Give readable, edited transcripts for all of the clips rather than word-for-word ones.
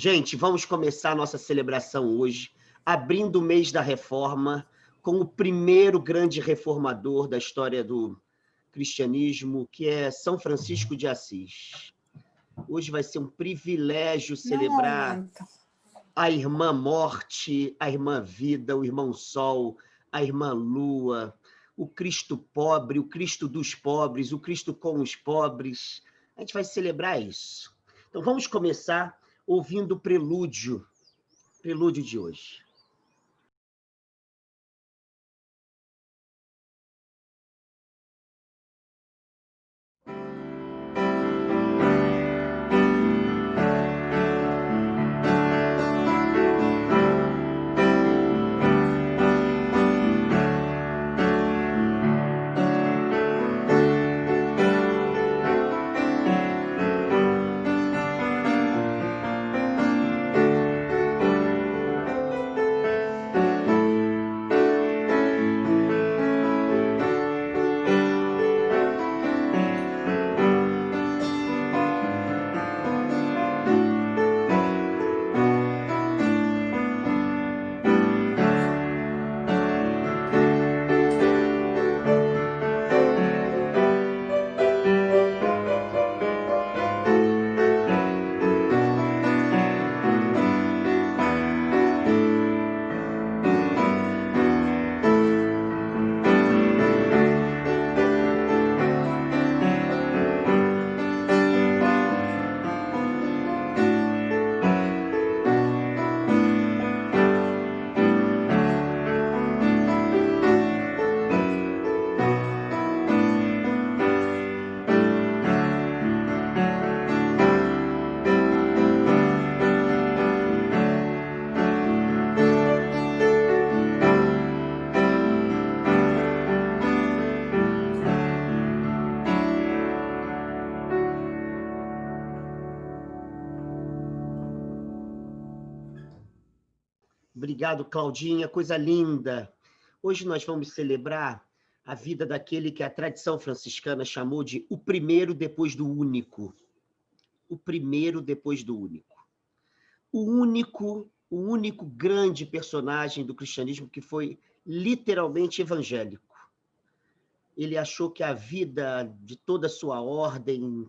Gente, vamos começar a nossa celebração hoje, abrindo o mês da Reforma, com o primeiro grande reformador da história do cristianismo, que é São Francisco de Assis. Hoje vai ser um privilégio celebrar a irmã Morte, a irmã Vida, o irmão Sol, a irmã Lua, o Cristo pobre, o Cristo dos pobres, o Cristo com os pobres. A gente vai celebrar isso. Então, vamos começar ouvindo o prelúdio de hoje. Obrigado, Claudinha, coisa linda. Hoje nós vamos celebrar a vida daquele que a tradição franciscana chamou de o primeiro depois do único. O primeiro depois do único. O único grande personagem do cristianismo que foi literalmente evangélico. Ele achou que a vida de toda a sua ordem,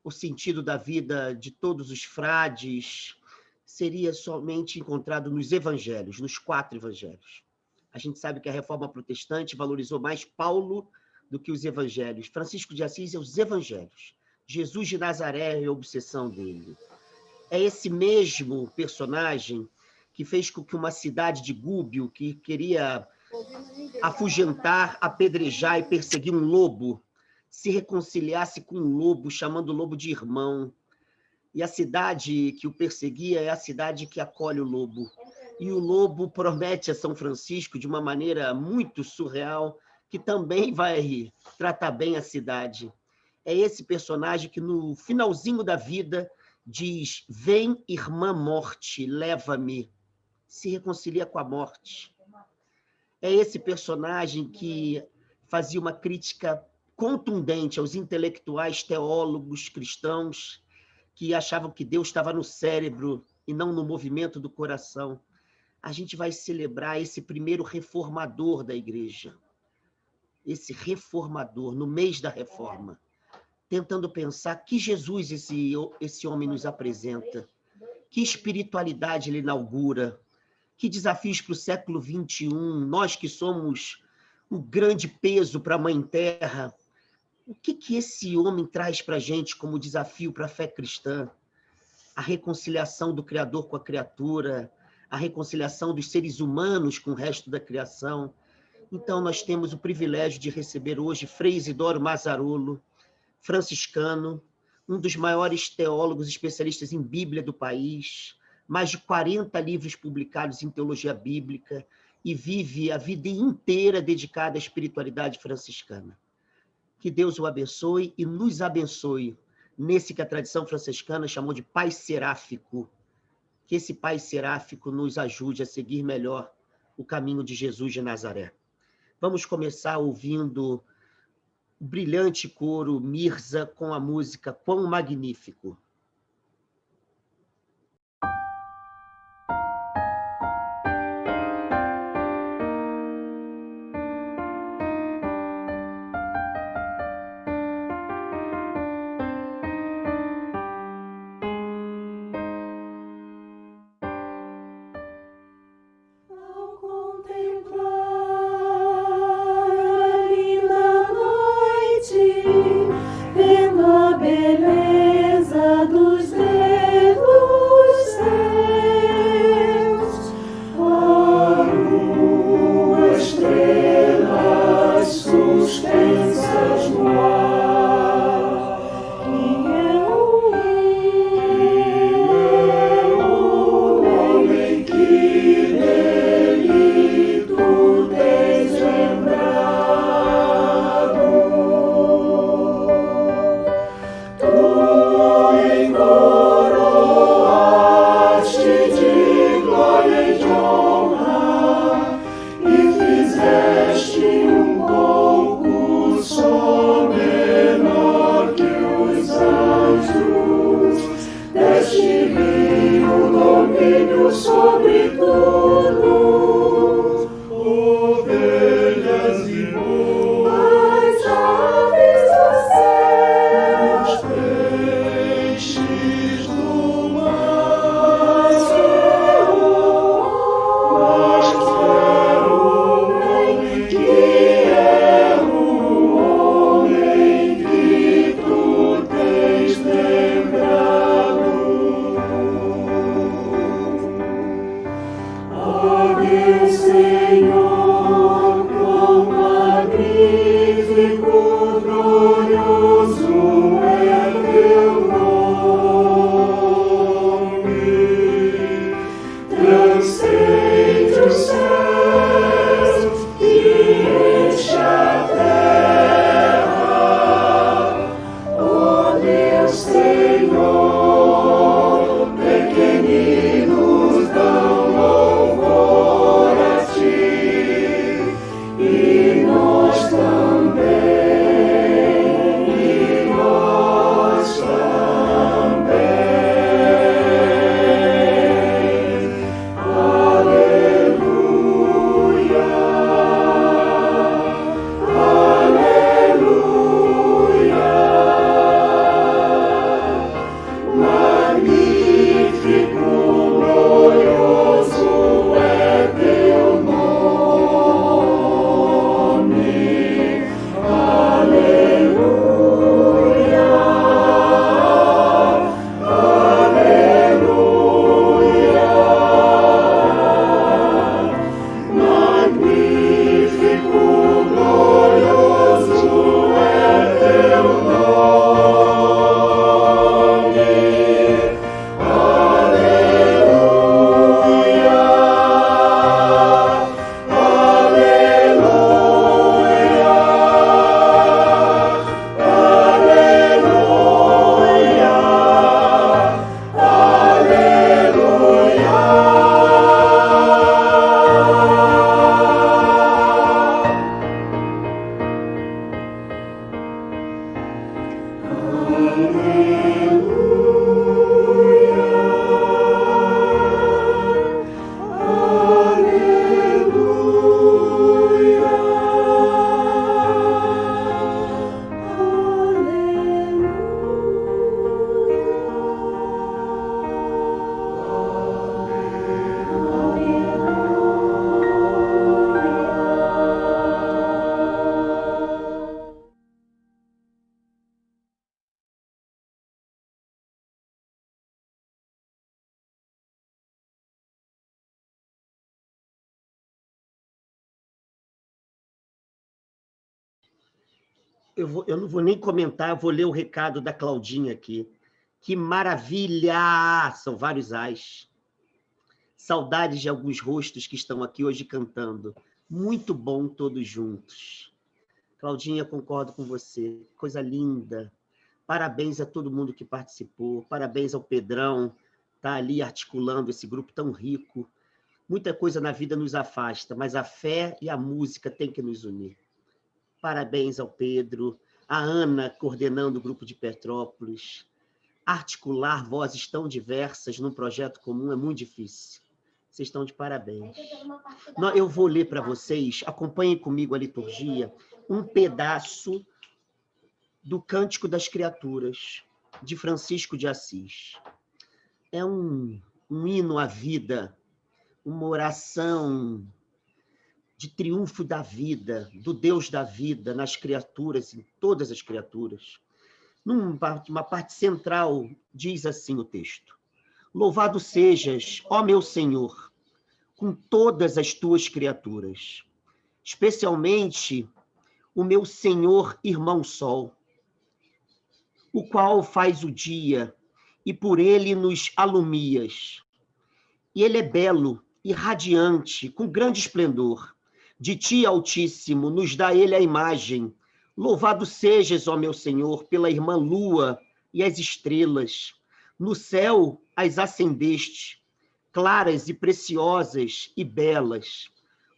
o sentido da vida de todos os frades, seria somente encontrado nos evangelhos, nos 4 evangelhos. A gente sabe que a reforma protestante valorizou mais Paulo do que os evangelhos. Francisco de Assis é os evangelhos. Jesus de Nazaré é a obsessão dele. É esse mesmo personagem que fez com que uma cidade de Gúbio, que queria afugentar, apedrejar e perseguir um lobo, se reconciliasse com um lobo, chamando o lobo de irmão. E a cidade que o perseguia é a cidade que acolhe o lobo. E o lobo promete a São Francisco, de uma maneira muito surreal, que também vai tratar bem a cidade. É esse personagem que, no finalzinho da vida, diz: vem, irmã Morte, leva-me. Se reconcilia com a morte. É esse personagem que fazia uma crítica contundente aos intelectuais, teólogos, cristãos, que achavam que Deus estava no cérebro e não no movimento do coração. A gente vai celebrar esse primeiro reformador da igreja, esse reformador, no mês da reforma, tentando pensar que Jesus esse homem nos apresenta, que espiritualidade ele inaugura, que desafios para o século XXI, nós que somos o grande peso para a Mãe Terra, o que esse homem traz para a gente como desafio para a fé cristã? A reconciliação do Criador com a criatura, a reconciliação dos seres humanos com o resto da criação. Então, nós temos o privilégio de receber hoje Frei Isidoro Mazarolo, franciscano, um dos maiores teólogos especialistas em Bíblia do país, mais de 40 livros publicados em teologia bíblica, e vive a vida inteira dedicada à espiritualidade franciscana. Que Deus o abençoe e nos abençoe nesse que a tradição franciscana chamou de Pai Seráfico. Que esse Pai Seráfico nos ajude a seguir melhor o caminho de Jesus de Nazaré. Vamos começar ouvindo o brilhante coro Mirza com a música Quão Magnífico. sobre tudo, ovelhas e bois, as aves dos céus, peixes do mar, mas é o homem que é o homem que tu tens lembrado. Ó meu Senhor, quão magnífico, glorioso é teu nome. Transcende os céus e enche a terra. Ó meu Senhor, pequeninos dão louvor a ti, e nós também, e nós também. Aleluia, aleluia. Magnífico, glorioso é teu nome. Aleluia, aleluia. Magnífico, glorioso é teu nome. Aleluia, Eu não vou nem comentar, eu vou ler o recado da Claudinha aqui. Que maravilha! São vários ais. Saudades de alguns rostos que estão aqui hoje cantando. Muito bom todos juntos. Claudinha, concordo com você. Coisa linda. Parabéns a todo mundo que participou. Parabéns ao Pedrão, está ali articulando esse grupo tão rico. Muita coisa na vida nos afasta, mas a fé e a música têm que nos unir. Parabéns ao Pedro, a Ana coordenando o grupo de Petrópolis. Articular vozes tão diversas num projeto comum é muito difícil. Vocês estão de parabéns. Eu vou ler para vocês, acompanhem comigo a liturgia, um pedaço do Cântico das Criaturas, de Francisco de Assis. É um hino à vida, uma oração de triunfo da vida, do Deus da vida, nas criaturas, em todas as criaturas. Numa parte central, diz assim o texto: Louvado sejas, ó meu Senhor, com todas as tuas criaturas, especialmente o meu Senhor irmão Sol, o qual faz o dia, e por ele nos alumias. E ele é belo e radiante, com grande esplendor. De ti, Altíssimo, nos dá ele a imagem. Louvado sejas, ó meu Senhor, pela irmã lua e as estrelas. No céu as acendeste, claras e preciosas e belas.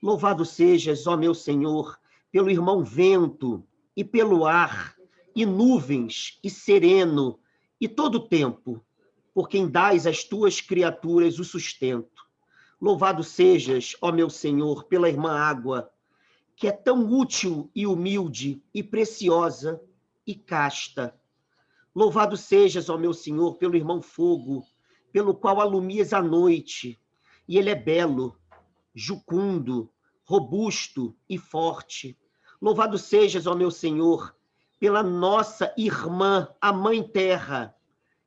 Louvado sejas, ó meu Senhor, pelo irmão vento e pelo ar, e nuvens e sereno, e todo o tempo, por quem dás às tuas criaturas o sustento. Louvado sejas, ó meu Senhor, pela irmã água, que é tão útil e humilde e preciosa e casta. Louvado sejas, ó meu Senhor, pelo irmão fogo, pelo qual alumias a noite, e ele é belo, jucundo, robusto e forte. Louvado sejas, ó meu Senhor, pela nossa irmã, a Mãe Terra,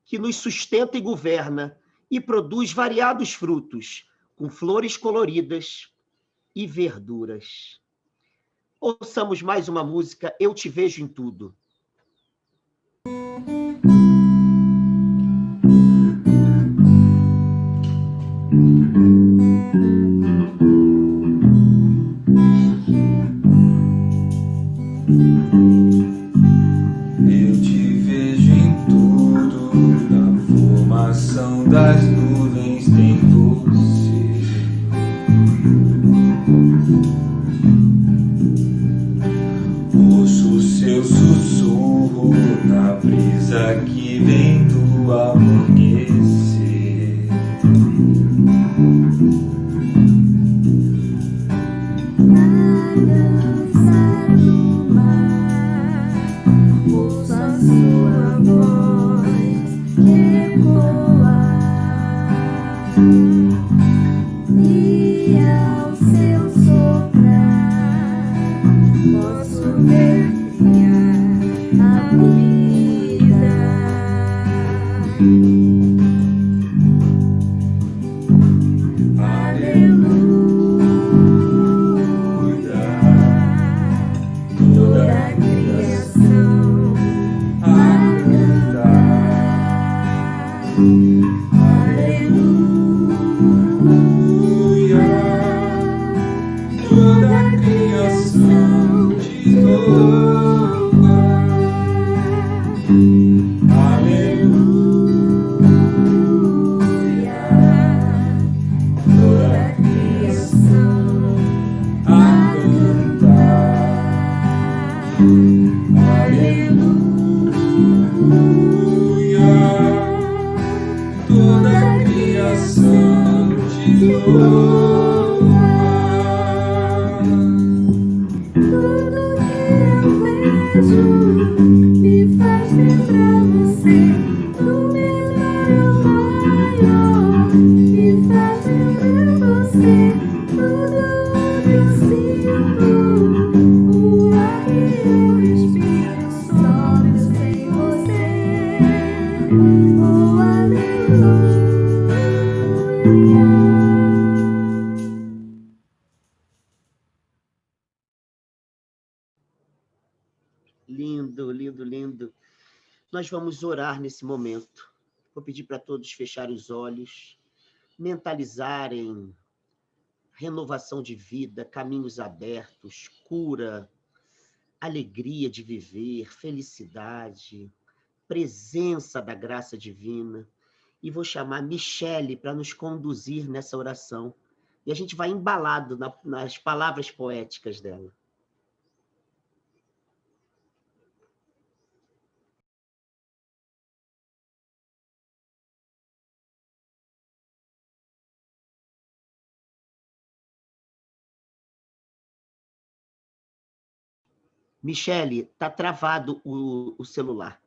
que nos sustenta e governa e produz variados frutos, com flores coloridas e verduras. Ouçamos mais uma música, Eu Te Vejo em Tudo. Eu te vejo em tudo, na formação das nuvens tem você. Ouço o seu sussurro na brisa que vem do amanhecer. Lindo, lindo, lindo. Nós vamos orar nesse momento. Vou pedir para todos fecharem os olhos, mentalizarem renovação de vida, caminhos abertos, cura, alegria de viver, felicidade, presença da graça divina. E vou chamar Michele para nos conduzir nessa oração. E a gente vai embalado nas palavras poéticas dela. Michele, está travado o celular.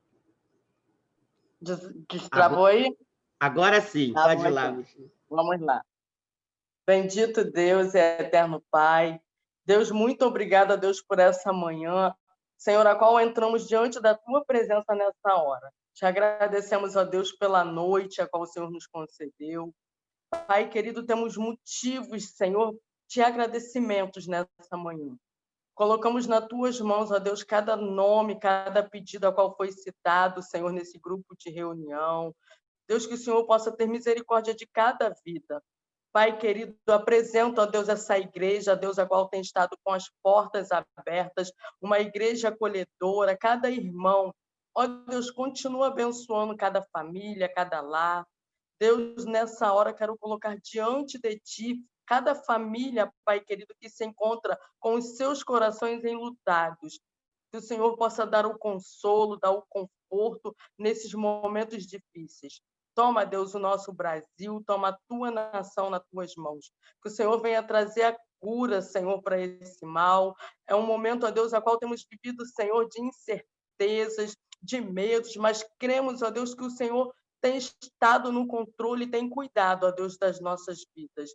Destravou aí? Agora sim, Tá pode bom, ir lá. então. Vamos lá. Bendito Deus e eterno Pai. Deus, muito obrigada, Deus, por essa manhã, Senhor, a qual entramos diante da Tua presença nessa hora. Te agradecemos, ó Deus, pela noite a qual o Senhor nos concedeu. Pai querido, temos motivos, Senhor, de agradecimentos nessa manhã. Colocamos nas Tuas mãos, ó Deus, cada nome, cada pedido a qual foi citado, Senhor, nesse grupo de reunião. Deus, que o Senhor possa ter misericórdia de cada vida. Pai querido, apresento a Deus essa igreja, a Deus a qual tem estado com as portas abertas, uma igreja acolhedora, cada irmão. Ó Deus, continua abençoando cada família, cada lar. Deus, nessa hora, quero colocar diante de Ti cada família, Pai querido, que se encontra com os seus corações enlutados. Que o Senhor possa dar o consolo, dar o conforto nesses momentos difíceis. Toma, Deus, o nosso Brasil, toma a tua nação nas tuas mãos. Que o Senhor venha trazer a cura, Senhor, para esse mal. É um momento, ó Deus, a qual temos vivido, Senhor, de incertezas, de medos, mas cremos, ó Deus, que o Senhor tem estado no controle, tem cuidado, ó Deus, das nossas vidas.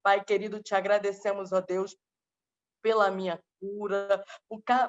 Pai querido, te agradecemos, ó Deus, pela minha cura,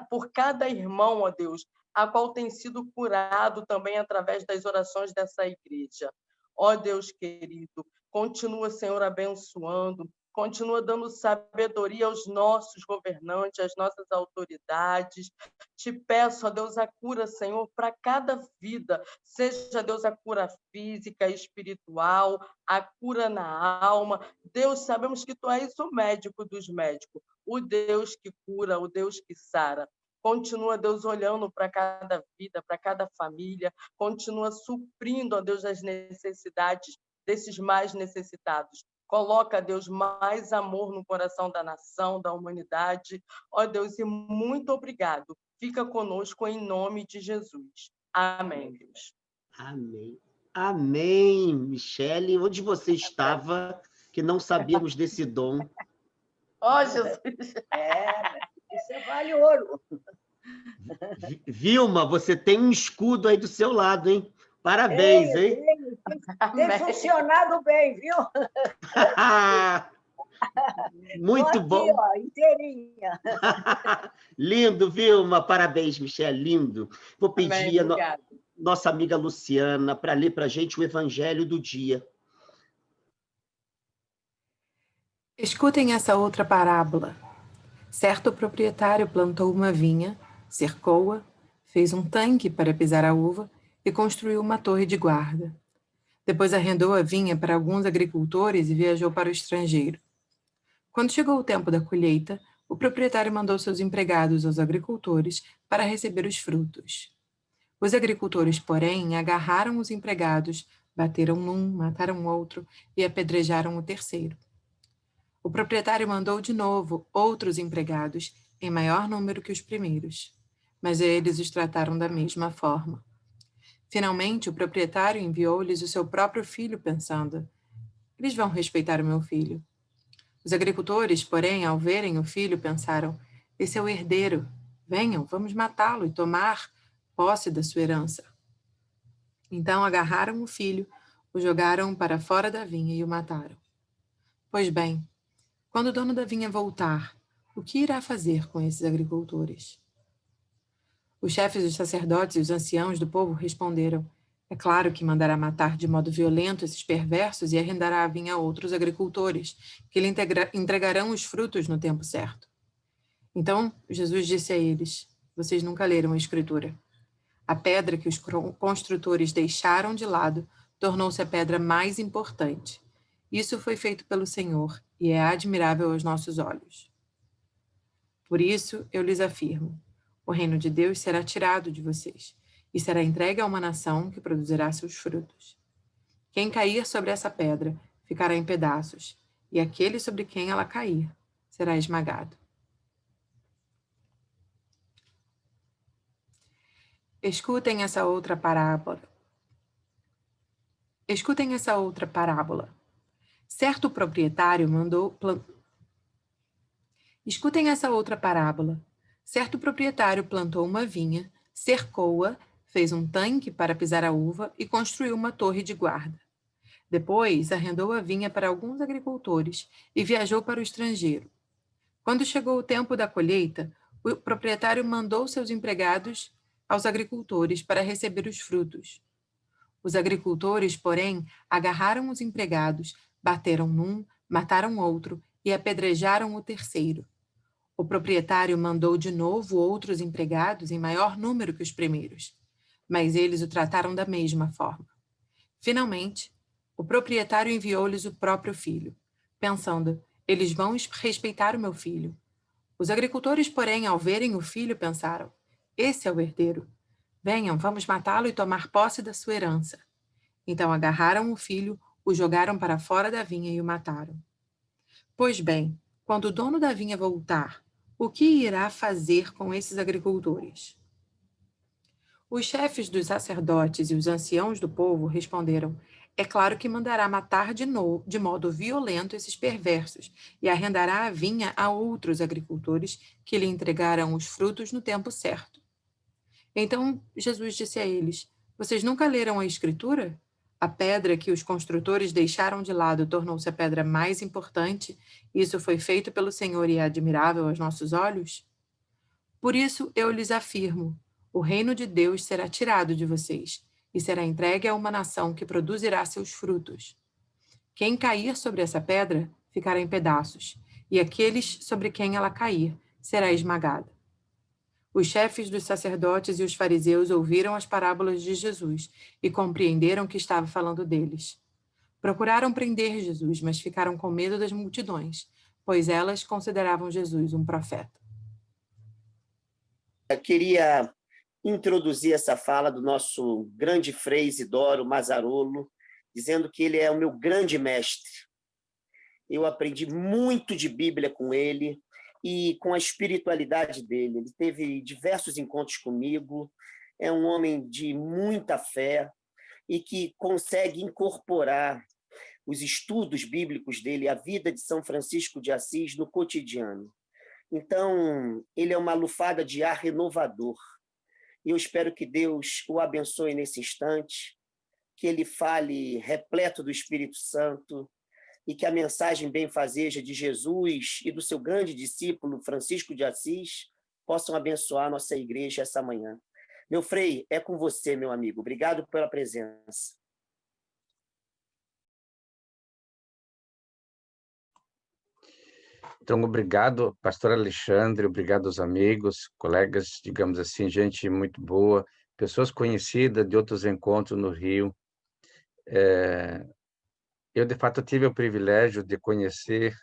por cada irmão, ó Deus, a qual tem sido curado também através das orações dessa igreja. Ó Deus querido, continua, Senhor, abençoando, continua dando sabedoria aos nossos governantes, às nossas autoridades. Te peço, ó Deus, a cura, Senhor, para cada vida, seja, Deus, a cura física, espiritual, a cura na alma. Deus, sabemos que Tu és o médico dos médicos, o Deus que cura, o Deus que sara. Continua, Deus, olhando para cada vida, para cada família, continua suprindo, ó Deus, as necessidades desses mais necessitados. Coloca, Deus, mais amor no coração da nação, da humanidade. Ó Deus, e muito obrigado. Fica conosco em nome de Jesus. Amém, Deus. Amém. Amém, Michele. Onde você estava que não sabíamos desse dom? Ó, Jesus. Isso vale ouro. Vilma, você tem um escudo aí do seu lado, hein? Parabéns, hein? Tem funcionado bem, viu? Muito aqui, bom. Ó, inteirinha. Lindo, Vilma. Parabéns, Michele. Lindo. Vou pedir a nossa amiga Luciana para ler para a gente o Evangelho do dia. Escutem essa outra parábola. Certo proprietário plantou uma vinha, cercou-a, fez um tanque para pisar a uva e construiu uma torre de guarda. Depois arrendou a vinha para alguns agricultores e viajou para o estrangeiro. Quando chegou o tempo da colheita, o proprietário mandou seus empregados aos agricultores para receber os frutos. Os agricultores, porém, agarraram os empregados, bateram num, mataram outro e apedrejaram o terceiro. O proprietário mandou de novo outros empregados, em maior número que os primeiros, mas eles os trataram da mesma forma. Finalmente, o proprietário enviou-lhes o seu próprio filho, pensando: eles vão respeitar o meu filho. Os agricultores, porém, ao verem o filho, pensaram: esse é o herdeiro. Venham, vamos matá-lo e tomar posse da sua herança. Então agarraram o filho, o jogaram para fora da vinha e o mataram. Pois bem, quando o dono da vinha voltar, o que irá fazer com esses agricultores? Os chefes dos sacerdotes e os anciãos do povo responderam: é claro que mandará matar de modo violento esses perversos e arrendará a vinha a outros agricultores, que lhe entregarão os frutos no tempo certo. Então Jesus disse a eles: vocês nunca leram a Escritura. A pedra que os construtores deixaram de lado tornou-se a pedra mais importante. Isso foi feito pelo Senhor e é admirável aos nossos olhos. Por isso, eu lhes afirmo, o reino de Deus será tirado de vocês e será entregue a uma nação que produzirá seus frutos. Quem cair sobre essa pedra ficará em pedaços, e aquele sobre quem ela cair será esmagado. Escutem essa outra parábola. Certo proprietário plantou uma vinha, cercou-a, fez um tanque para pisar a uva e construiu uma torre de guarda. Depois, arrendou a vinha para alguns agricultores e viajou para o estrangeiro. Quando chegou o tempo da colheita, o proprietário mandou seus empregados aos agricultores para receber os frutos. Os agricultores, porém, agarraram os empregados, bateram num, mataram outro e apedrejaram o terceiro. O proprietário mandou de novo outros empregados em maior número que os primeiros, mas eles o trataram da mesma forma. Finalmente, o proprietário enviou-lhes o próprio filho, pensando: eles vão respeitar o meu filho. Os agricultores, porém, ao verem o filho, pensaram: esse é o herdeiro. Venham, vamos matá-lo e tomar posse da sua herança. Então agarraram o filho, o jogaram para fora da vinha e o mataram. Pois bem, quando o dono da vinha voltar, o que irá fazer com esses agricultores? Os chefes dos sacerdotes e os anciãos do povo responderam: é claro que mandará matar de modo violento esses perversos e arrendará a vinha a outros agricultores que lhe entregarão os frutos no tempo certo. Então Jesus disse a eles: Vocês nunca leram a Escritura? A pedra que os construtores deixaram de lado tornou-se a pedra mais importante. Isso foi feito pelo Senhor e é admirável aos nossos olhos? Por isso eu lhes afirmo: o reino de Deus será tirado de vocês e será entregue a uma nação que produzirá seus frutos. Quem cair sobre essa pedra ficará em pedaços, e aqueles sobre quem ela cair será esmagada. Os chefes dos sacerdotes e os fariseus ouviram as parábolas de Jesus e compreenderam que estava falando deles. Procuraram prender Jesus, mas ficaram com medo das multidões, pois elas consideravam Jesus um profeta. Eu queria introduzir essa fala do nosso grande frei Isidoro Mazzarolo, dizendo que ele é o meu grande mestre. Eu aprendi muito de Bíblia com ele e com a espiritualidade dele. Ele teve diversos encontros comigo, é um homem de muita fé e que consegue incorporar os estudos bíblicos dele, a vida de São Francisco de Assis no cotidiano. Então, ele é uma lufada de ar renovador. E eu espero que Deus o abençoe nesse instante, que ele fale repleto do Espírito Santo e que a mensagem benfazeja de Jesus e do seu grande discípulo Francisco de Assis possam abençoar a nossa igreja essa manhã. Meu frei, é com você, meu amigo. Obrigado pela presença. Então, obrigado, pastor Alexandre, obrigado aos amigos, colegas, digamos assim, gente muito boa, pessoas conhecidas de outros encontros no Rio. Eu, de fato, tive o privilégio de conhecer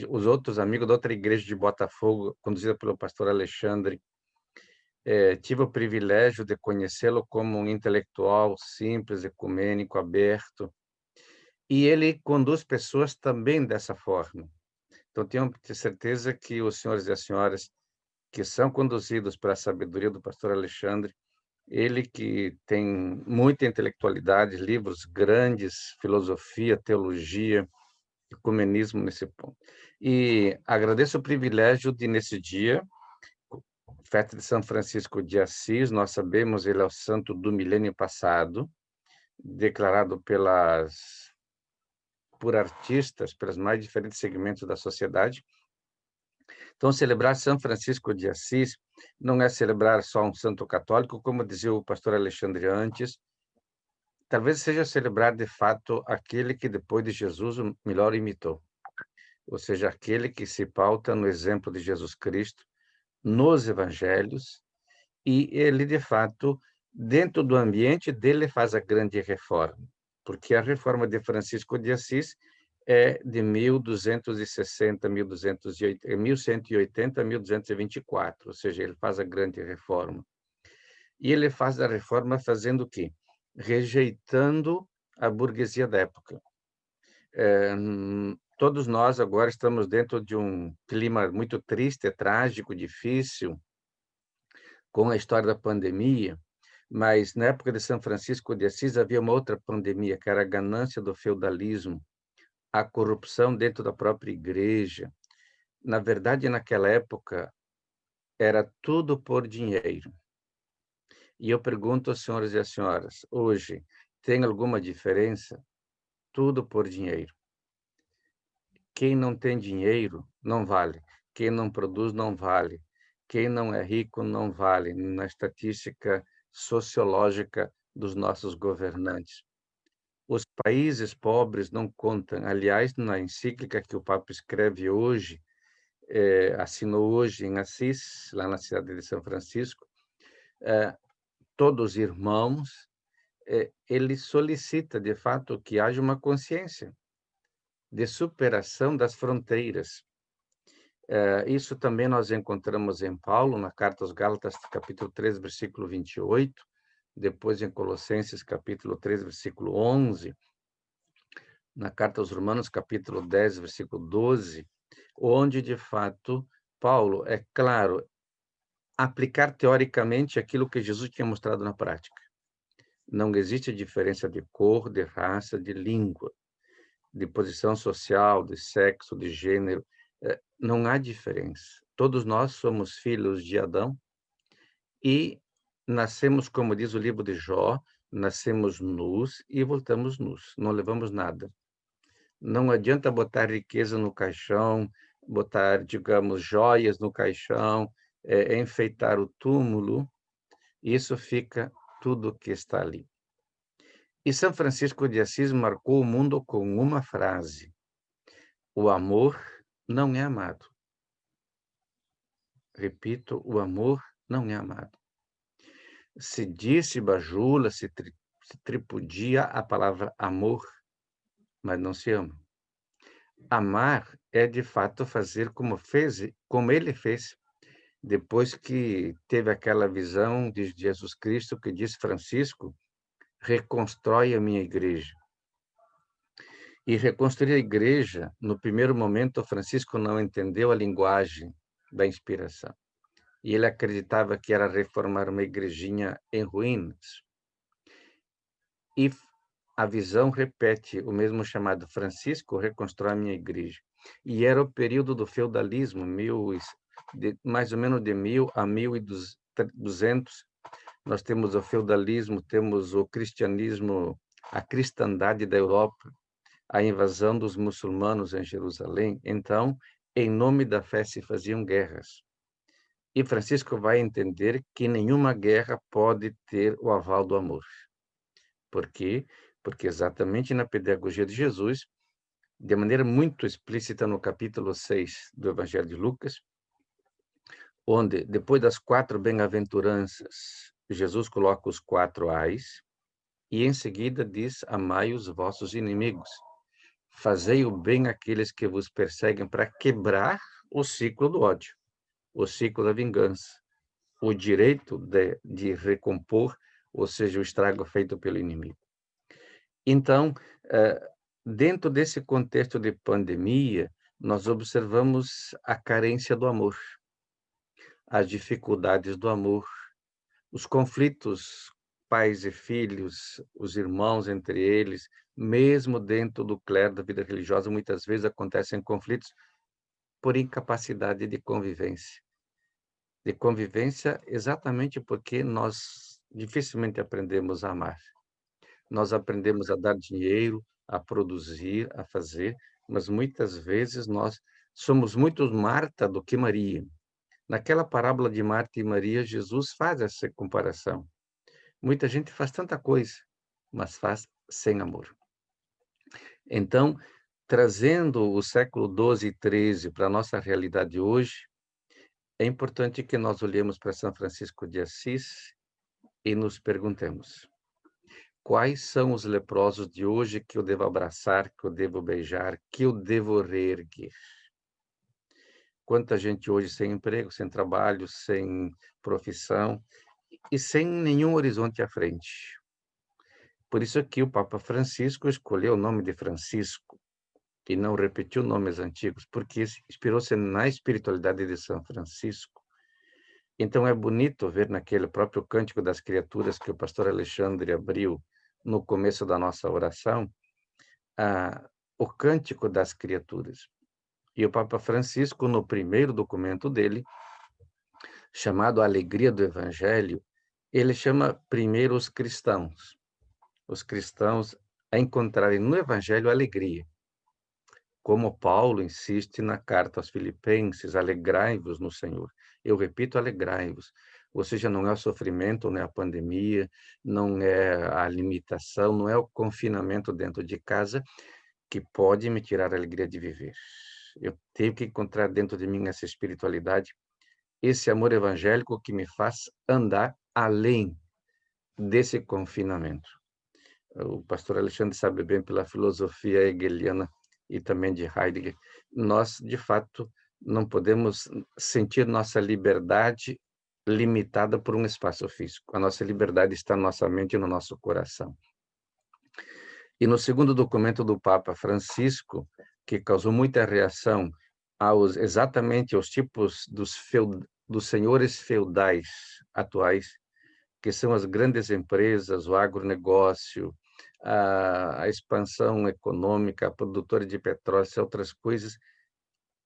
os outros amigos da outra igreja de Botafogo, conduzida pelo pastor Alexandre. Tive o privilégio de conhecê-lo como um intelectual simples, ecumênico, aberto, e ele conduz pessoas também dessa forma. Então, tenho certeza que os senhores e as senhoras que são conduzidos pela sabedoria do pastor Alexandre, ele que tem muita intelectualidade, livros grandes, filosofia, teologia, ecumenismo nesse ponto. E agradeço o privilégio de, nesse dia, festa de São Francisco de Assis, nós sabemos, ele é o santo do milênio passado, declarado por artistas, pelos mais diferentes segmentos da sociedade. Então, celebrar São Francisco de Assis não é celebrar só um santo católico, como dizia o pastor Alexandre antes, talvez seja celebrar, de fato, aquele que depois de Jesus o melhor imitou, ou seja, aquele que se pauta no exemplo de Jesus Cristo, nos evangelhos, e ele, de fato, dentro do ambiente dele faz a grande reforma, porque a reforma de Francisco de Assis é de 1260, 1180 a 1224, ou seja, ele faz a grande reforma. E ele faz a reforma fazendo o quê? Rejeitando a burguesia da época. Todos nós agora estamos dentro de um clima muito triste, trágico, difícil, com a história da pandemia, mas na época de São Francisco de Assis havia uma outra pandemia, que era a ganância do feudalismo, a corrupção dentro da própria igreja. Na verdade, naquela época, era tudo por dinheiro. E eu pergunto aos senhores e às senhoras, hoje, tem alguma diferença? Tudo por dinheiro. Quem não tem dinheiro, não vale. Quem não produz, não vale. Quem não é rico, não vale, na estatística sociológica dos nossos governantes. Os países pobres não contam. Aliás, na encíclica que o Papa escreve hoje, assinou hoje em Assis, lá na cidade de São Francisco, todos irmãos, ele solicita, de fato, que haja uma consciência de superação das fronteiras. Isso também nós encontramos em Paulo, na Carta aos Gálatas, capítulo 3, versículo 28, depois em Colossenses, capítulo 3, versículo 11, na Carta aos Romanos, capítulo 10, versículo 12, onde, de fato, Paulo, é claro, aplicar teoricamente aquilo que Jesus tinha mostrado na prática. Não existe diferença de cor, de raça, de língua, de posição social, de sexo, de gênero. Não há diferença. Todos nós somos filhos de Adão e nascemos, como diz o livro de Jó, nascemos nus e voltamos nus, não levamos nada. Não adianta botar riqueza no caixão, botar, digamos, joias no caixão, enfeitar o túmulo, isso fica tudo que está ali. E São Francisco de Assis marcou o mundo com uma frase: o amor não é amado. Repito, o amor não é amado. Se diz, se bajula, se tripudia a palavra amor, mas não se ama. Amar é, de fato, fazer como ele fez, depois que teve aquela visão de Jesus Cristo que diz Francisco: reconstrói a minha igreja. E reconstruir a igreja, no primeiro momento, Francisco não entendeu a linguagem da inspiração. E ele acreditava que era reformar uma igrejinha em ruínas. E a visão repete o mesmo chamado: Francisco, reconstrói a minha igreja. E era o período do feudalismo, mais ou menos de 1000 a 1200. Nós temos o feudalismo, temos o cristianismo, a cristandade da Europa, a invasão dos muçulmanos em Jerusalém. Então, em nome da fé se faziam guerras. E Francisco vai entender que nenhuma guerra pode ter o aval do amor. Por quê? Porque exatamente na pedagogia de Jesus, de maneira muito explícita no capítulo 6 do Evangelho de Lucas, onde, depois das 4 bem-aventuranças, Jesus coloca os 4 ais, e em seguida diz: amai os vossos inimigos, fazei o bem àqueles que vos perseguem, para quebrar o ciclo do ódio, o ciclo da vingança, o direito de recompor, ou seja, o estrago feito pelo inimigo. Então, dentro desse contexto de pandemia, nós observamos a carência do amor, as dificuldades do amor, os conflitos pais e filhos, os irmãos entre eles, mesmo dentro do clero da vida religiosa, muitas vezes acontecem conflitos por incapacidade de convivência. De convivência exatamente porque nós dificilmente aprendemos a amar. Nós aprendemos a dar dinheiro, a produzir, a fazer, mas muitas vezes nós somos muito Marta do que Maria. Naquela parábola de Marta e Maria, Jesus faz essa comparação. Muita gente faz tanta coisa, mas faz sem amor. Então, trazendo o século XII e XIII para a nossa realidade hoje, é importante que nós olhemos para São Francisco de Assis e nos perguntemos: quais são os leprosos de hoje que eu devo abraçar, que eu devo beijar, que eu devo reerguer? Quanta gente hoje sem emprego, sem trabalho, sem profissão e sem nenhum horizonte à frente. Por isso que o Papa Francisco escolheu o nome de Francisco e não repetiu nomes antigos, porque inspirou-se na espiritualidade de São Francisco. Então é bonito ver naquele próprio Cântico das Criaturas que o pastor Alexandre abriu no começo da nossa oração, o Cântico das Criaturas. E o Papa Francisco, no primeiro documento dele, chamado Alegria do Evangelho, ele chama primeiro os cristãos a encontrarem no Evangelho alegria. Como Paulo insiste na carta aos Filipenses: alegrai-vos no Senhor. Eu repito, alegrai-vos. Ou seja, não é o sofrimento, não é a pandemia, não é a limitação, não é o confinamento dentro de casa que pode me tirar a alegria de viver. Eu tenho que encontrar dentro de mim essa espiritualidade, esse amor evangélico que me faz andar além desse confinamento. O pastor Alexandre sabe bem, pela filosofia hegeliana e também de Heidegger, nós, de fato, não podemos sentir nossa liberdade limitada por um espaço físico. A nossa liberdade está na nossa mente e no nosso coração. E no segundo documento do Papa Francisco, que causou muita reação exatamente aos tipos dos senhores feudais atuais, que são as grandes empresas, o agronegócio, a expansão econômica, a produtora de petróleo e outras coisas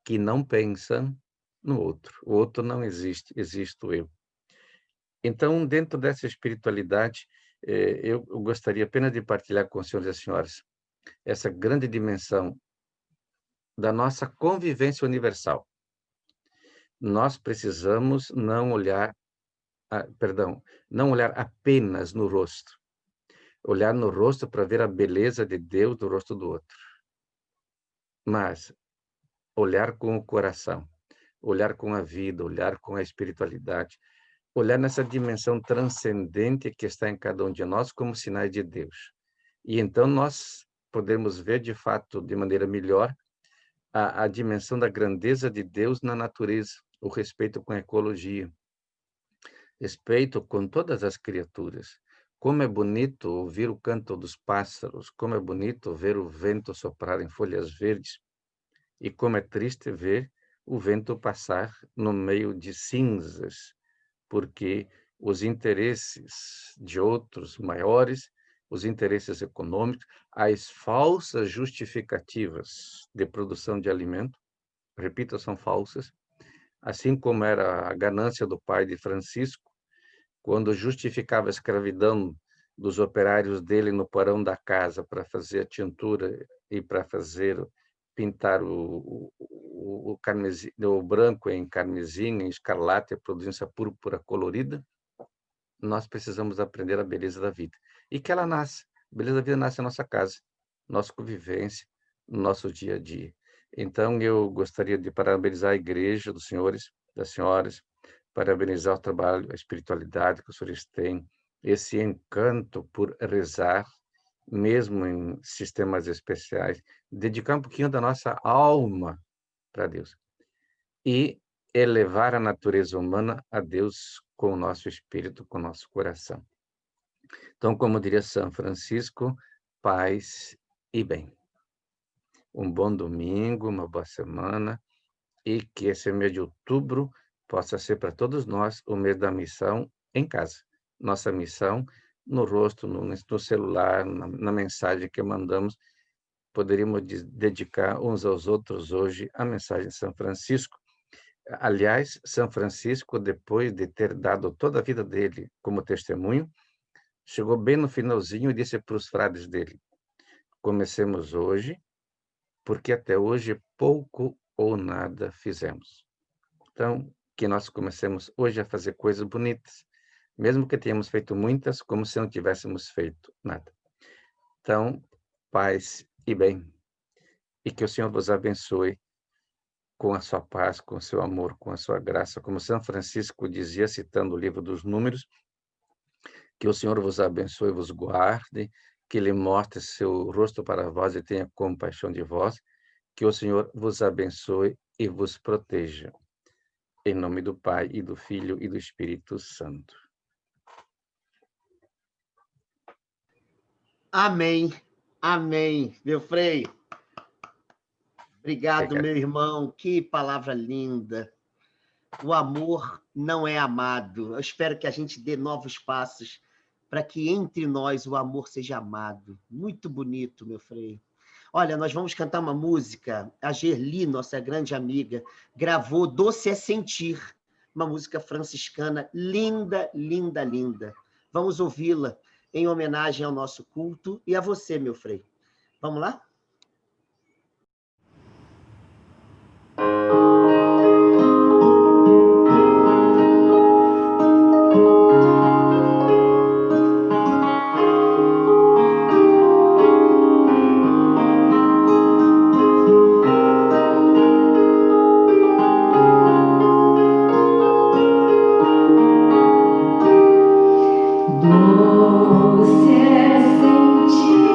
que não pensam no outro. O outro não existe, existo eu. Então, dentro dessa espiritualidade, eu gostaria apenas de partilhar com os senhores e as senhoras essa grande dimensão da nossa convivência universal. Nós precisamos não olhar apenas no rosto. Olhar no rosto para ver a beleza de Deus no rosto do outro. Mas olhar com o coração, olhar com a vida, olhar com a espiritualidade, olhar nessa dimensão transcendente que está em cada um de nós como sinais de Deus. E então nós podemos ver, de fato, de maneira melhor, a dimensão da grandeza de Deus na natureza, o respeito com a ecologia, respeito com todas as criaturas. Como é bonito ouvir o canto dos pássaros, como é bonito ver o vento soprar em folhas verdes, e como é triste ver o vento passar no meio de cinzas, porque os interesses de outros maiores, os interesses econômicos, as falsas justificativas de produção de alimento, repito, são falsas, assim como era a ganância do pai de Francisco, quando justificava a escravidão dos operários dele no porão da casa para fazer a tintura e para pintar o branco em carmesim, em escarlate, produzindo essa púrpura colorida. Nós precisamos aprender a beleza da vida. E que ela nasce. A beleza da vida nasce na nossa casa, nossa convivência, no nosso dia a dia. Então, eu gostaria de parabenizar a igreja dos senhores, das senhoras, parabenizar o trabalho, a espiritualidade que os senhores têm, esse encanto por rezar, mesmo em sistemas especiais, dedicar um pouquinho da nossa alma para Deus e elevar a natureza humana a Deus com o nosso espírito, com o nosso coração. Então, como diria São Francisco, paz e bem. Um bom domingo, uma boa semana, e que esse mês de outubro possa ser para todos nós o mês da missão em casa. Nossa missão no rosto, no celular, na mensagem que mandamos, poderíamos dedicar uns aos outros hoje a mensagem de São Francisco. Aliás, São Francisco, depois de ter dado toda a vida dele como testemunho, chegou bem no finalzinho e disse para os frades dele: comecemos hoje, porque até hoje pouco ou nada fizemos. Então, que nós comecemos hoje a fazer coisas bonitas, mesmo que tenhamos feito muitas, como se não tivéssemos feito nada. Então, paz e bem. E que o Senhor vos abençoe com a sua paz, com o seu amor, com a sua graça. Como São Francisco dizia, citando o livro dos Números, que o Senhor vos abençoe e vos guarde, que Ele mostre seu rosto para vós e tenha compaixão de vós, que o Senhor vos abençoe e vos proteja. Em nome do Pai, e do Filho, e do Espírito Santo. Amém. Amém. Meu Frei. Obrigado, meu irmão. Que palavra linda. O amor não é amado. Eu espero que a gente dê novos passos para que entre nós o amor seja amado. Muito bonito, meu Frei. Olha, nós vamos cantar uma música. A Gerli, nossa grande amiga, gravou Doce é Sentir, uma música franciscana linda, linda, linda. Vamos ouvi-la em homenagem ao nosso culto e a você, meu Frei. Vamos lá? Doce é sentir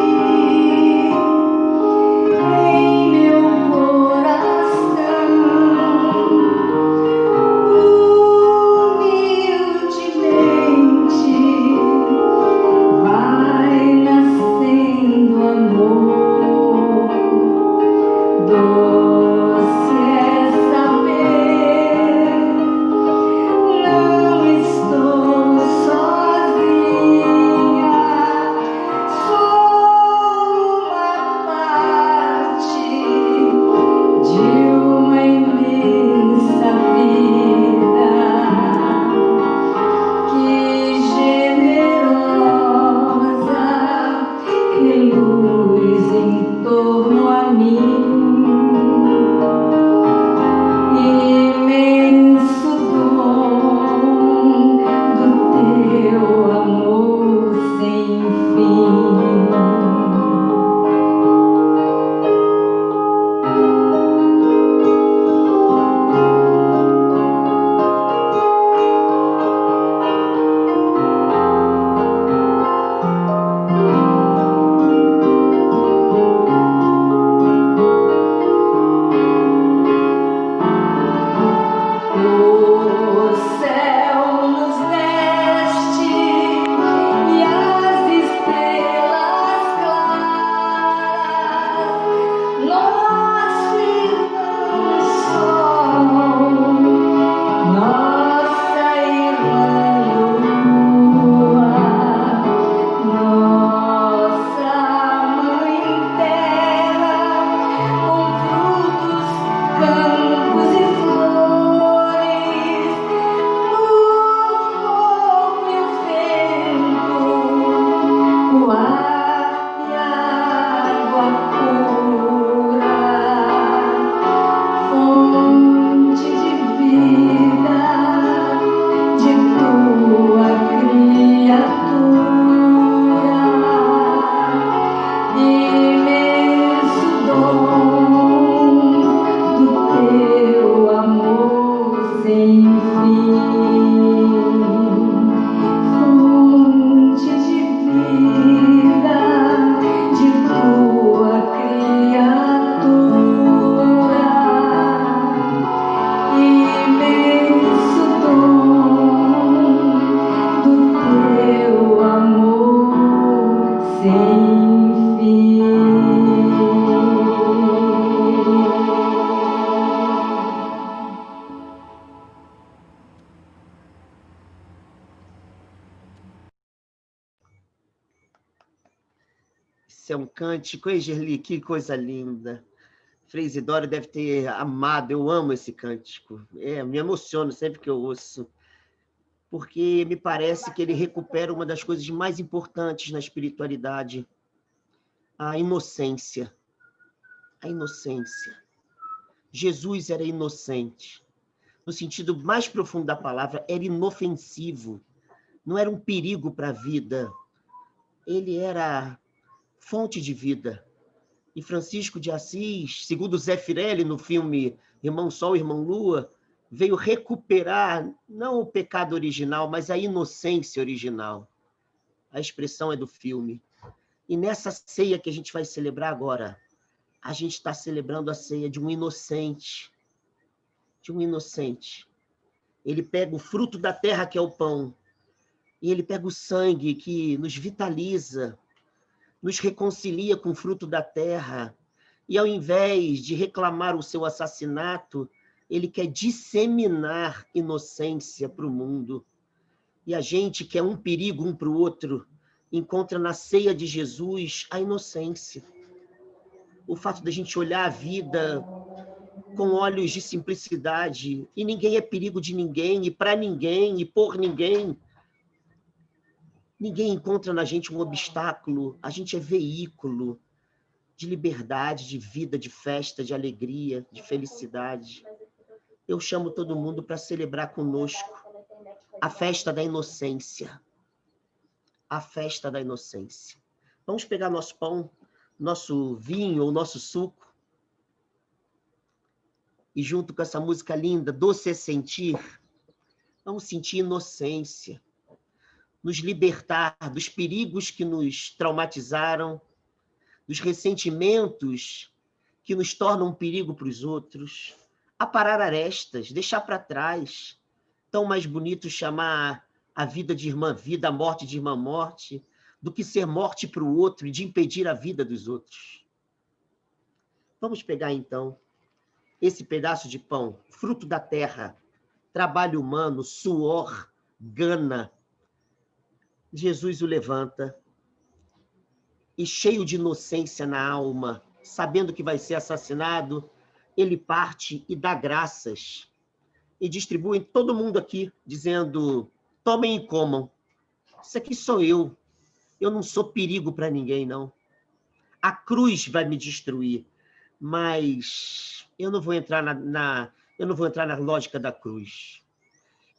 é um cântico, hein, Gerli? Que coisa linda. Frei Isidoro deve ter amado, eu amo esse cântico. Me emociono sempre que eu ouço, porque me parece que ele recupera uma das coisas mais importantes na espiritualidade, a inocência. A inocência. Jesus era inocente. No sentido mais profundo da palavra, era inofensivo. Não era um perigo para a vida. Ele era fonte de vida. E Francisco de Assis, segundo Zé Firelli, no filme Irmão Sol, Irmão Lua, veio recuperar, não o pecado original, mas a inocência original. A expressão é do filme. E nessa ceia que a gente vai celebrar agora, a gente está celebrando a ceia de um inocente. De um inocente. Ele pega o fruto da terra, que é o pão, e ele pega o sangue, que nos vitaliza, nos reconcilia com o fruto da terra, e ao invés de reclamar o seu assassinato, ele quer disseminar inocência para o mundo. E a gente, que é um perigo um para o outro, encontra na ceia de Jesus a inocência. O fato da gente olhar a vida com olhos de simplicidade, e ninguém é perigo de ninguém, e para ninguém, e por ninguém. Ninguém encontra na gente um obstáculo, a gente é veículo de liberdade, de vida, de festa, de alegria, de felicidade. Eu chamo todo mundo para celebrar conosco a festa da inocência. A festa da inocência. Vamos pegar nosso pão, nosso vinho ou nosso suco, e junto com essa música linda, Doce é Sentir, vamos sentir inocência, nos libertar dos perigos que nos traumatizaram, dos ressentimentos que nos tornam um perigo para os outros, aparar arestas, deixar para trás. Tão mais bonito chamar a vida de irmã vida, a morte de irmã morte, do que ser morte para o outro e de impedir a vida dos outros. Vamos pegar, então, esse pedaço de pão, fruto da terra, trabalho humano, suor, gana. Jesus o levanta e, cheio de inocência na alma, sabendo que vai ser assassinado, ele parte e dá graças e distribui em todo mundo aqui, dizendo: tomem e comam. Isso aqui sou eu. Eu não sou perigo para ninguém, não. A cruz vai me destruir, mas eu não vou entrar eu não vou entrar na lógica da cruz.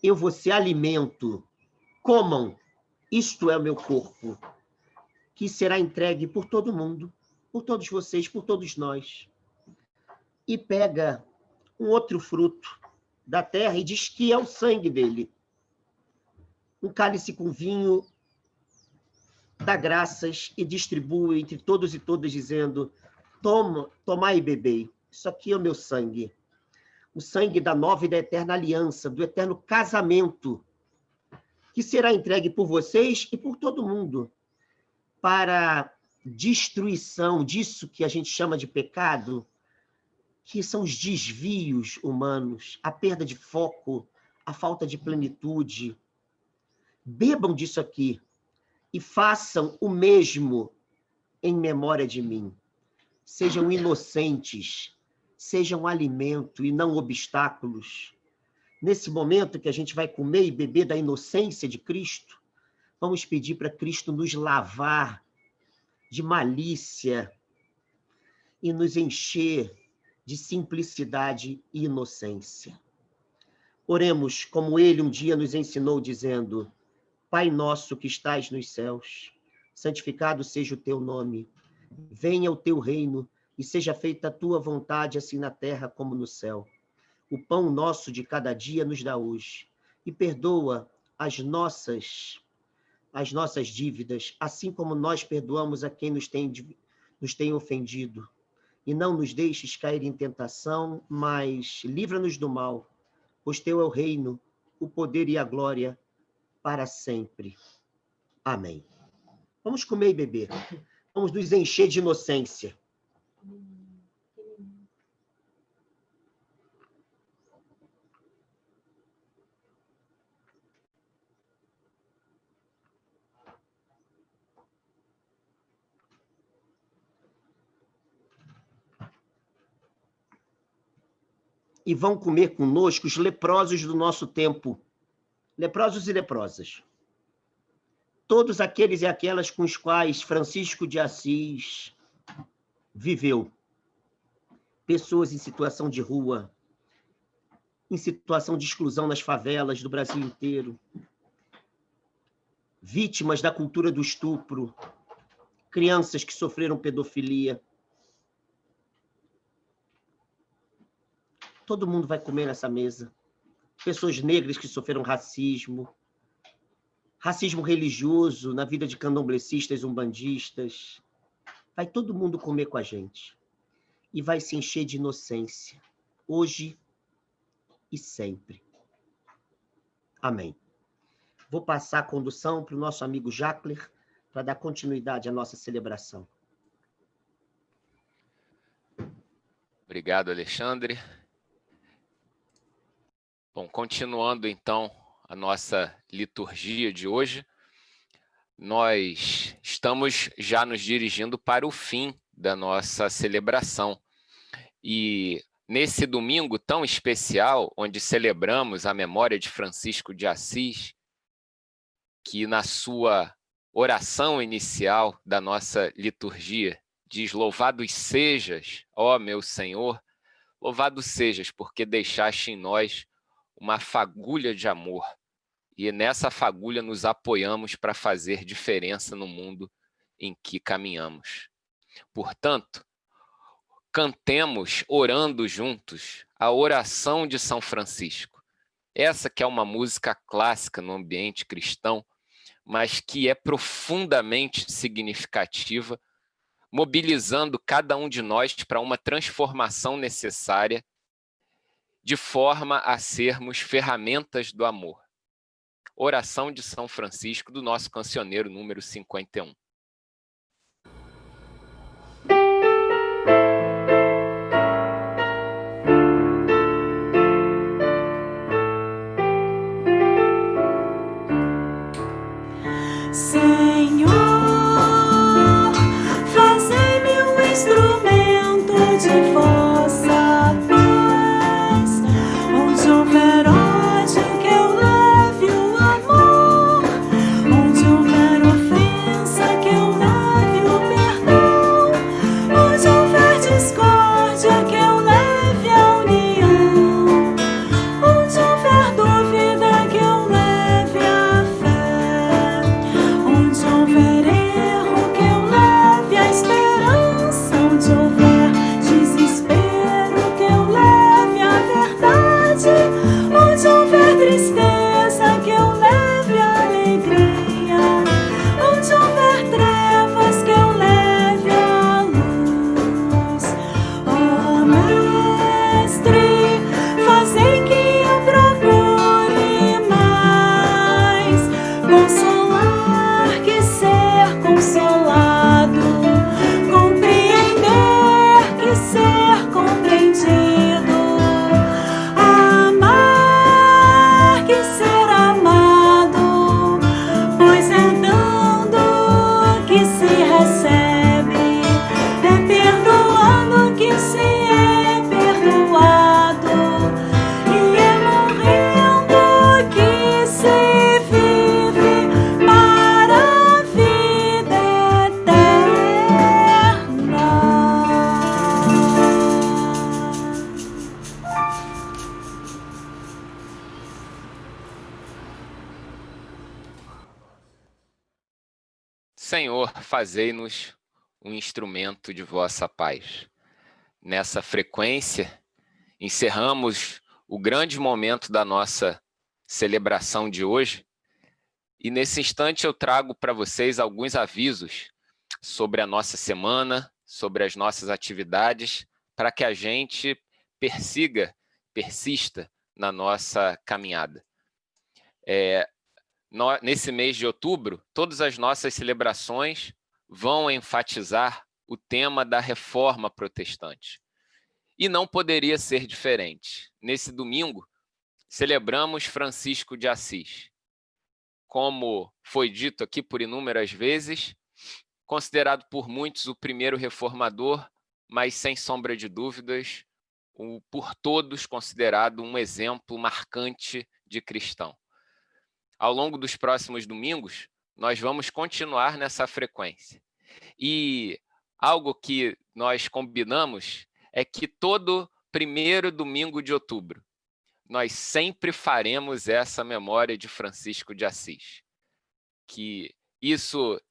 Eu vou ser alimento. Comam. Isto é o meu corpo, que será entregue por todo mundo, por todos vocês, por todos nós. E pega um outro fruto da terra e diz que é o sangue dele. Um cálice com vinho, dá graças e distribui entre todos e todas, dizendo: tomai e bebei. Isso aqui é o meu sangue. O sangue da nova e da eterna aliança, do eterno casamento, que será entregue por vocês e por todo mundo, para destruição disso que a gente chama de pecado, que são os desvios humanos, a perda de foco, a falta de plenitude. Bebam disso aqui e façam o mesmo em memória de mim. Sejam inocentes, sejam alimento e não obstáculos. Nesse momento que a gente vai comer e beber da inocência de Cristo, vamos pedir para Cristo nos lavar de malícia e nos encher de simplicidade e inocência. Oremos como ele um dia nos ensinou, dizendo: Pai nosso que estais nos céus, santificado seja o teu nome. Venha o teu reino e seja feita a tua vontade, assim na terra como no céu. O pão nosso de cada dia nos dá hoje, e perdoa as nossas dívidas, assim como nós perdoamos a quem nos tem ofendido. E não nos deixes cair em tentação, mas livra-nos do mal, pois teu é o reino, o poder e a glória para sempre. Amém. Vamos comer e beber. Vamos nos encher de inocência. e vão comer conosco os leprosos do nosso tempo. Leprosos e leprosas. Todos aqueles e aquelas com os quais Francisco de Assis viveu. Pessoas em situação de rua, em situação de exclusão nas favelas do Brasil inteiro. Vítimas da cultura do estupro. Crianças que sofreram pedofilia. Todo mundo vai comer nessa mesa. Pessoas negras que sofreram racismo. Racismo religioso na vida de candomblecistas, umbandistas. Vai todo mundo comer com a gente. E vai se encher de inocência. Hoje e sempre. Amém. Vou passar a condução para o nosso amigo Jacler, para dar continuidade à nossa celebração. Obrigado, Alexandre. Bom, continuando então a nossa liturgia de hoje, nós estamos já nos dirigindo para o fim da nossa celebração. E nesse domingo tão especial, onde celebramos a memória de Francisco de Assis, que na sua oração inicial da nossa liturgia diz: louvado sejas, ó meu Senhor, louvado sejas, porque deixaste em nós uma fagulha de amor, e nessa fagulha nos apoiamos para fazer diferença no mundo em que caminhamos. Portanto, cantemos, orando juntos, a oração de São Francisco. Essa que é uma música clássica no ambiente cristão, mas que é profundamente significativa, mobilizando cada um de nós para uma transformação necessária, de forma a sermos ferramentas do amor. Oração de São Francisco, do nosso cancioneiro número 51. Senhor, fazei-me um instrumento de vossa paz, onde houver ódio que eu leve o amor, onde houver ofensa que eu leve o perdão, onde houver discórdia que eu leve a união, onde houver dúvida que eu leve a fé, onde houver erro que eu leve a esperança, onde houver desespero que eu leve a verdade, onde houver tristeza que eu leve a alegria, onde houver trevas que eu leve a luz. Ó Mestre, fazei que eu procure mais consolar que ser consolado, compreender que ser compreendido, amar que ser amado, pois é dando que se recebe, é perdoando que se é perdoado, e é morrendo que se vive para a vida eterna. Senhor, fazei-nos um instrumento de vossa paz. Nessa frequência, encerramos o grande momento da nossa celebração de hoje, e nesse instante eu trago para vocês alguns avisos sobre a nossa semana, sobre as nossas atividades, para que a gente persista na nossa caminhada. Nesse mês de outubro, todas as nossas celebrações vão enfatizar o tema da reforma protestante. E não poderia ser diferente. Nesse domingo, celebramos Francisco de Assis. Como foi dito aqui por inúmeras vezes, considerado por muitos o primeiro reformador, mas sem sombra de dúvidas, por todos considerado um exemplo marcante de cristão. Ao longo dos próximos domingos, nós vamos continuar nessa frequência. E algo que nós combinamos é que todo primeiro domingo de outubro, nós sempre faremos essa memória de Francisco de Assis. Que isso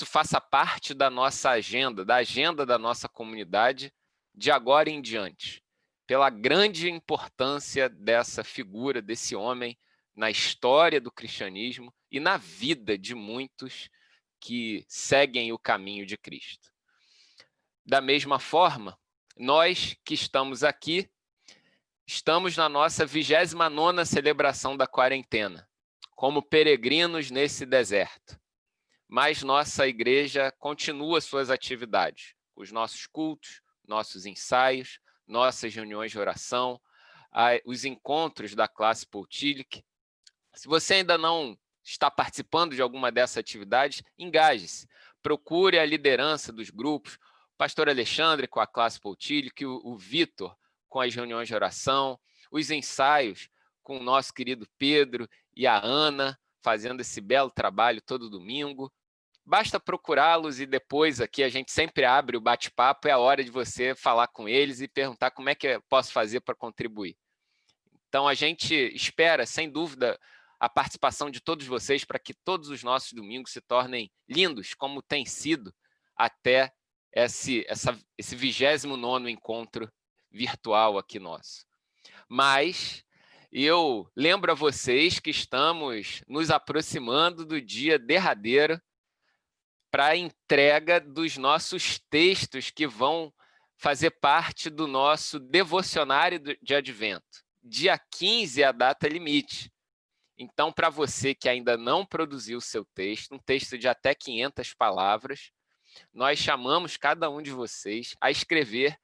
faça parte da nossa agenda, da agenda da nossa comunidade, de agora em diante, pela grande importância dessa figura, desse homem, na história do cristianismo e na vida de muitos que seguem o caminho de Cristo. Da mesma forma, nós que estamos aqui, estamos na nossa 29ª celebração da quarentena, como peregrinos nesse deserto. Mas nossa igreja continua suas atividades, os nossos cultos, nossos ensaios, nossas reuniões de oração, os encontros da classe Poutillic. Se você ainda não está participando de alguma dessas atividades, engaje-se. Procure a liderança dos grupos, o pastor Alexandre com a classe Poutillic, o Vitor com as reuniões de oração, os ensaios com o nosso querido Pedro e a Ana, fazendo esse belo trabalho todo domingo. Basta procurá-los e depois aqui a gente sempre abre o bate-papo, é a hora de você falar com eles e perguntar como é que eu posso fazer para contribuir. Então a gente espera, sem dúvida, a participação de todos vocês para que todos os nossos domingos se tornem lindos, como tem sido até esse 29º encontro virtual aqui nosso. Mas eu lembro a vocês que estamos nos aproximando do dia derradeiro para a entrega dos nossos textos que vão fazer parte do nosso devocionário de Advento. Dia 15 é a data limite. Então, para você que ainda não produziu o seu texto, um texto de até 500 palavras, nós chamamos cada um de vocês a escrever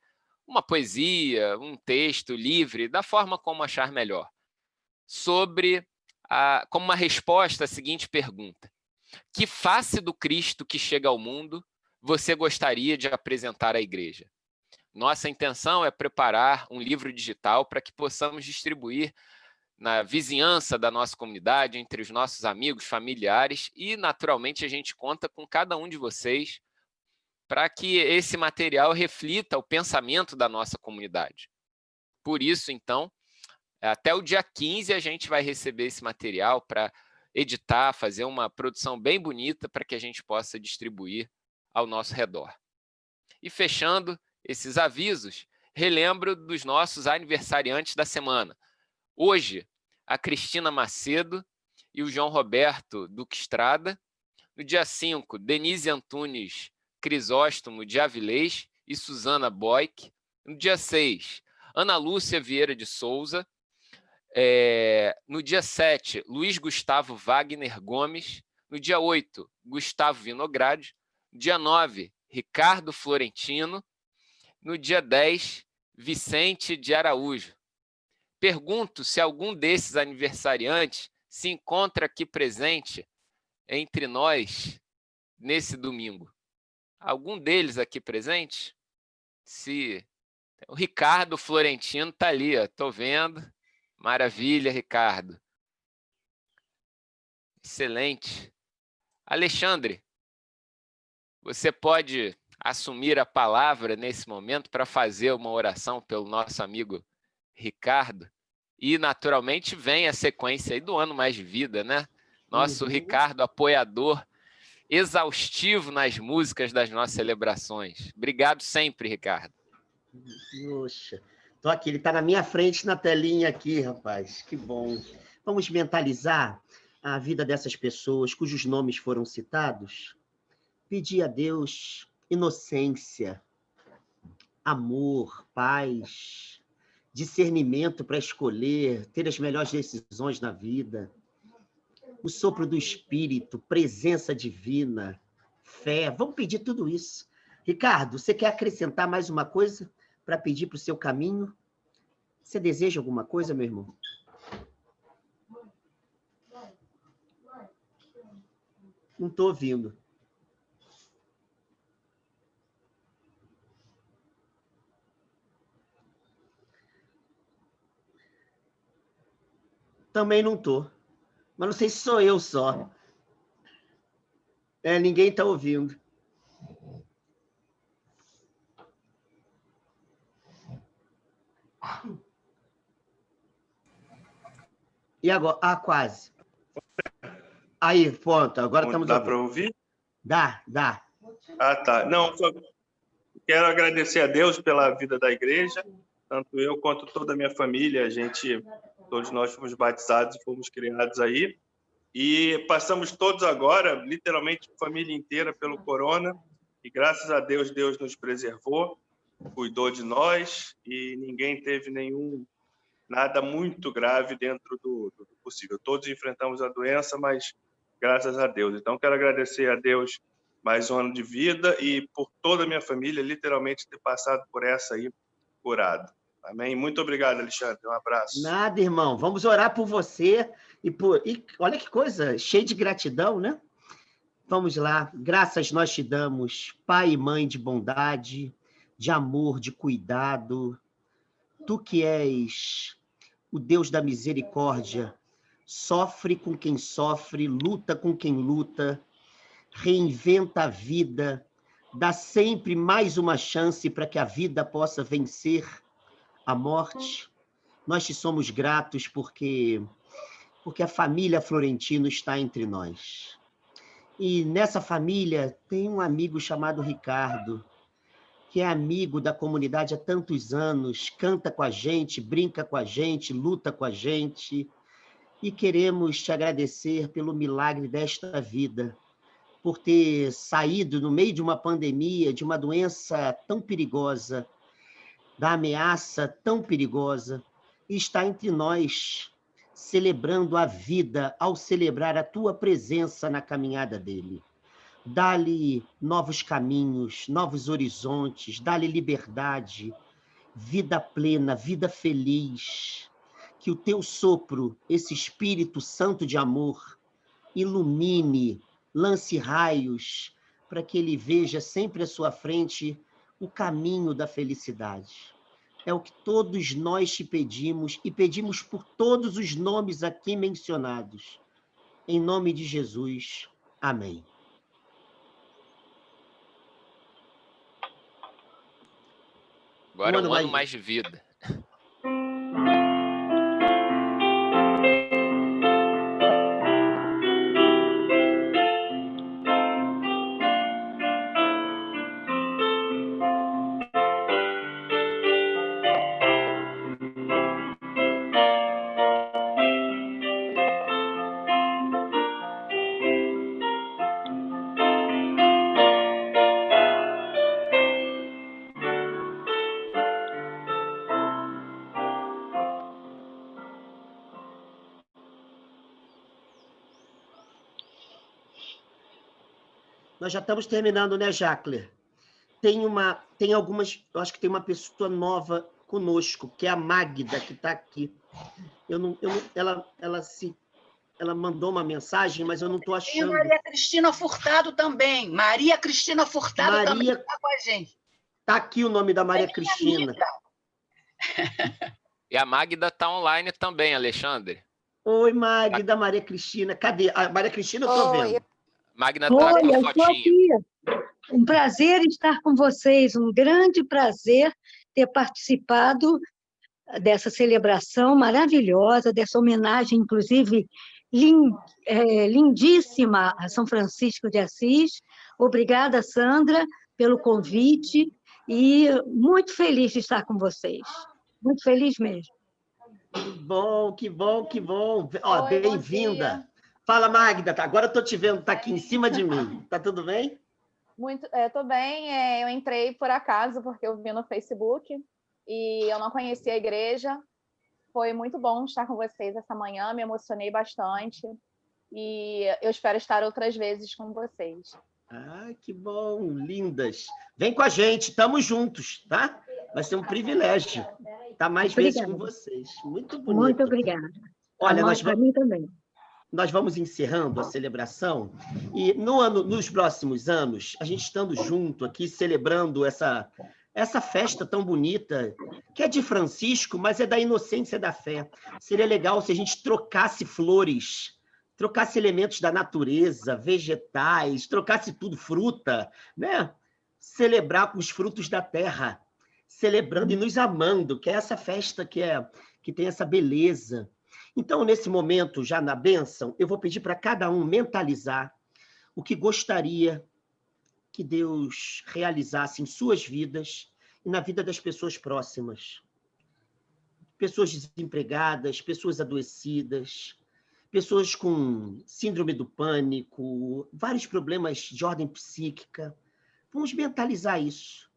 uma poesia, um texto livre, da forma como achar melhor, como uma resposta à seguinte pergunta: que face do Cristo que chega ao mundo você gostaria de apresentar à igreja? Nossa intenção é preparar um livro digital para que possamos distribuir na vizinhança da nossa comunidade, entre os nossos amigos, familiares, e naturalmente a gente conta com cada um de vocês para que esse material reflita o pensamento da nossa comunidade. Por isso, então, até o dia 15 a gente vai receber esse material para editar, fazer uma produção bem bonita para que a gente possa distribuir ao nosso redor. E fechando esses avisos, relembro dos nossos aniversariantes da semana. Hoje, a Cristina Macedo e o João Roberto Duque Estrada. No dia 5, Denise Antunes Crisóstomo de Avilés e Suzana Boick. No dia 6, Ana Lúcia Vieira de Souza. No dia 7, Luiz Gustavo Wagner Gomes. No dia 8, Gustavo Vinograde. No dia 9, Ricardo Florentino. No dia 10, Vicente de Araújo. Pergunto se algum desses aniversariantes se encontra aqui presente entre nós nesse domingo. Algum deles aqui presente? O Ricardo Florentino está ali, estou vendo. Maravilha, Ricardo. Excelente. Alexandre, você pode assumir a palavra nesse momento para fazer uma oração pelo nosso amigo Ricardo? E, naturalmente, vem a sequência aí do Ano Mais de Vida, né? Nosso Ricardo, apoiador exaustivo nas músicas das nossas celebrações. Obrigado sempre, Ricardo. Poxa, tô aqui, ele está na minha frente na telinha aqui, rapaz. Que bom. Vamos mentalizar a vida dessas pessoas cujos nomes foram citados? Pedir a Deus inocência, amor, paz, discernimento para escolher, ter as melhores decisões na vida, o sopro do Espírito, presença divina, fé. Vamos pedir tudo isso. Ricardo, você quer acrescentar mais uma coisa para pedir para o seu caminho? Você deseja alguma coisa, meu irmão? Não estou ouvindo. Também não tô. Mas não sei se sou eu só. Ninguém está ouvindo. E agora? Ah, quase. Aí, pronto. Agora estamos Dá ouvindo. para ouvir? Dá. Ah, tá. Não, só quero agradecer a Deus pela vida da igreja, tanto eu quanto toda a minha família. Todos nós fomos batizados e fomos criados aí. E passamos todos agora, literalmente, família inteira, pelo corona. E graças a Deus, Deus nos preservou, cuidou de nós e ninguém teve nada muito grave dentro do possível. Todos enfrentamos a doença, mas graças a Deus. Então, quero agradecer a Deus mais um ano de vida e por toda a minha família, literalmente, ter passado por essa aí curado. Amém? Muito obrigado, Alexandre. Um abraço. Nada, irmão. Vamos orar por você. E olha que coisa, cheio de gratidão, né? Vamos lá. Graças nós te damos, Pai e Mãe de bondade, de amor, de cuidado. Tu que és o Deus da misericórdia, sofre com quem sofre, luta com quem luta, reinventa a vida, dá sempre mais uma chance para que a vida possa vencer a morte. Nós te somos gratos porque a família Florentino está entre nós. E nessa família tem um amigo chamado Ricardo, que é amigo da comunidade há tantos anos, canta com a gente, brinca com a gente, luta com a gente. E queremos te agradecer pelo milagre desta vida, por ter saído no meio de uma pandemia, de uma doença tão perigosa, da ameaça tão perigosa, e está entre nós, celebrando a vida ao celebrar a tua presença na caminhada dele. Dá-lhe novos caminhos, novos horizontes, dá-lhe liberdade, vida plena, vida feliz. Que o teu sopro, esse Espírito Santo de amor, ilumine, lance raios, para que ele veja sempre à sua frente o caminho da felicidade. É o que todos nós te pedimos e pedimos por todos os nomes aqui mencionados. Em nome de Jesus. Amém. Agora um ano mais de vida. Nós já estamos terminando, né, Jacqueline? Tem algumas, eu acho que tem uma pessoa nova conosco, que é a Magda, que está aqui. Ela mandou uma mensagem, mas eu não estou achando. E Maria Cristina Furtado também. Maria Cristina Furtado também está com a gente. Está aqui o nome da Maria Cristina. E a Magda está online também, Alexandre. Oi, Magda, Maria Cristina. Cadê? A Maria Cristina eu estou vendo. Magna está com a fotinha. Um prazer estar com vocês, um grande prazer ter participado dessa celebração maravilhosa, dessa homenagem, inclusive, lindíssima a São Francisco de Assis. Obrigada, Sandra, pelo convite e muito feliz de estar com vocês. Muito feliz mesmo. Que bom. Ó, bem-vinda. Fala, Magda. Agora eu estou te vendo, está aqui em cima de mim. Tá tudo bem? Estou bem. Eu entrei por acaso, porque eu vi no Facebook e eu não conhecia a igreja. Foi muito bom estar com vocês essa manhã, me emocionei bastante e eu espero estar outras vezes com vocês. Que bom, lindas. Vem com a gente, estamos juntos, tá? Vai ser um privilégio estar mais vezes com vocês. Muito bonito. Muito obrigada. Olha, para mim também. Nós vamos encerrando a celebração e nos próximos anos, a gente estando junto aqui, celebrando essa festa tão bonita, que é de Francisco, mas é da inocência da fé. Seria legal se a gente trocasse flores, trocasse elementos da natureza, vegetais, trocasse tudo, fruta, né? Celebrar com os frutos da terra, celebrando e nos amando, que é essa festa que tem essa beleza. Então, nesse momento, já na bênção, eu vou pedir para cada um mentalizar o que gostaria que Deus realizasse em suas vidas e na vida das pessoas próximas. Pessoas desempregadas, pessoas adoecidas, pessoas com síndrome do pânico, vários problemas de ordem psíquica. Vamos mentalizar isso.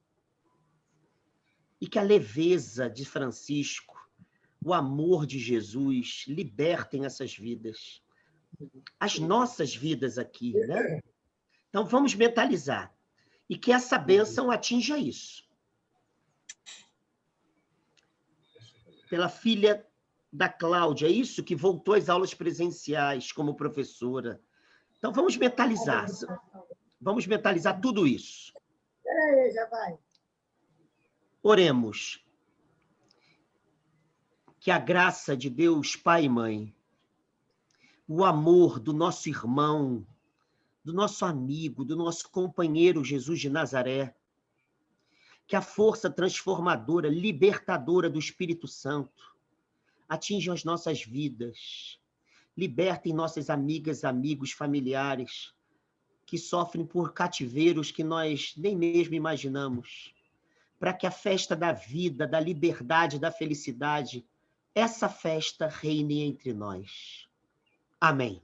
E que a leveza de Francisco, o amor de Jesus, libertem essas vidas. As nossas vidas aqui, né? Então, vamos mentalizar. E que essa bênção atinja isso. Pela filha da Cláudia, isso que voltou às aulas presenciais como professora. Então, vamos mentalizar. Vamos mentalizar tudo isso. Peraí, já vai. Oremos. Que a graça de Deus, Pai e Mãe, o amor do nosso irmão, do nosso amigo, do nosso companheiro Jesus de Nazaré, que a força transformadora, libertadora do Espírito Santo atinja as nossas vidas, libertem nossas amigas, amigos, familiares que sofrem por cativeiros que nós nem mesmo imaginamos, para que a festa da vida, da liberdade, da felicidade, essa festa reine entre nós. Amém.